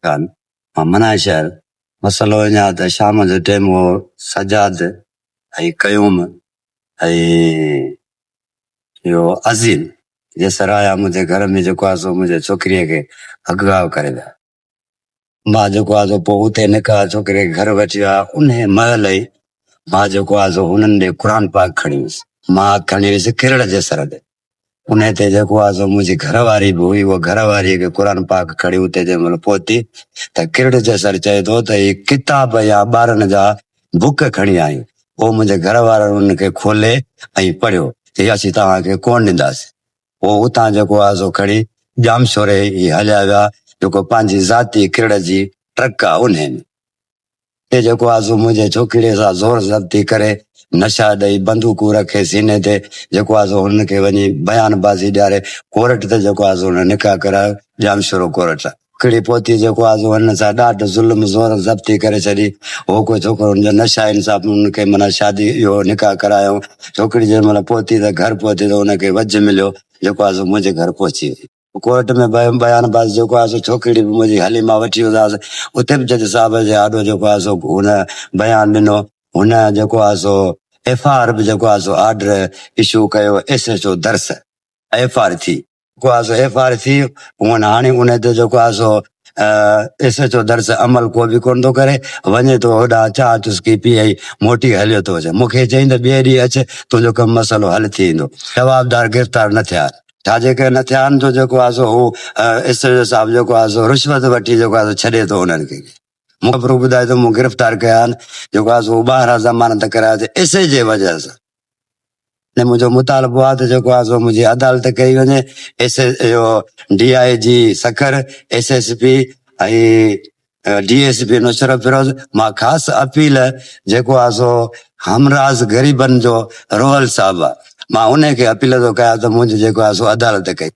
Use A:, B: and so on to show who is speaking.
A: खान मना शहर मसलो अञा त शाम जो टाइम हो सजाद ऐं कयूम ऐं इहो अज़ीम जे सराया मुंहिंजे घर में जेको आहे सो मुंहिंजे छोकिरीअ खे अगवाह करे विया। मां जेको आहे सो पोइ उते निकाह छोकिरे खे घर वठी विया। उन महिल ई मां जेको आहे सो हुननि ॾे क़ुर पाक खणी वियुसि। मां खणी वियुसि किरड़ जे सर ते। उन ते जेको आहे सो मुंहिंजी घरवारी बि हुई। उहा घरवारीअ खे क़ुर पाक खणी उते जंहिं महिल पहुती त किरड़ जे सर चए थो त ही किताब या ॿारनि जा बुक खणी आई। पोइ मुंहिंजे घर वारनि हुनखे खोले ऐं पढ़ियो चई असीं तव्हांखे कोन ॾींदासीं। पोइ उतां जेको आहे सो खणी जामशोरे हलिया विया जेको पंहिंजी ज़ाती किरड़ जी ट्रक आहे उन में जेको आहे सो मुंहिंजे छोकिरीअ सां ज़ोर ज़ब्ती करे नशा ॾेई बंदूकूं रखे सीने ते जेको आहे सो हुनखे वञी बयानबाज़ी ॾियारे कोर्ट ते जेको आहे सो हुन निकाह करायो जामशोरो कोर्ट। हिकिड़ी पोती जेको आहे सो हुन सां ॾाढो ज़ुल्म ज़ोर ज़ब्ती करे छॾी। हो कोई छोकिरो हुनजो नशा इंसाफ़ हुनखे माना शादी इहो निकाह करायो। छोकिरी जंहिं महिल पहुती त घर पहुती त हुनखे वज मिलियो जेको आहे सो मुंहिंजे घर पहुची वई। कोर्ट में बयानबाज़ी जेको आहे सो छोकिरी बि मुंहिंजी हली मां वठी वियुसि। उते बि जज साहिब जे आॾो जेको आहे सो हुन बयान ॾिनो। हुन जेको आहे सो FR बि जेको आहे सो ऑर्डर इशू कयो SHO दर्स FR थी जेको आहे सो FR थी हाणे उन ते जेको आहे सो SHO दर्स अमल को बि कोन थो करे वञे थो होॾां चाह चुस्की पीए मोटी हलियो थो अचे। मूंखे चई त ॿिए ॾींहुं अचे तुंहिंजो कमु मसइलो हल थी वेंदो। जवाबदार गिरफ़्तार न थिया। छाजे करे न थिया आहिनि? जेको आहे सो हू SHO साहिब जेको आहे सो रिश्वत वठी जेको आहे सो छॾे थो उन्हनि खे। मूंखे ख़बर ॿुधाए त मूं गिरफ़्तार कया आहिनि जेको आहे सो 12 ज़मानत कराया इसे जे वजह सां। ने मुंहिंजो मुतालबो आहे त जेको आहे सो मुंहिंजी अदालत कई वञे। DIG सखर SSP ऐं DSP नुसरत फिरोज़ मां ख़ासि अपील जेको आहे सो हमराज ग़रीबनि जो रोहल साहिबु आहे मां उनखे अपील थो कयां त मुंहिंजी जेको आहे सो अदालत कई।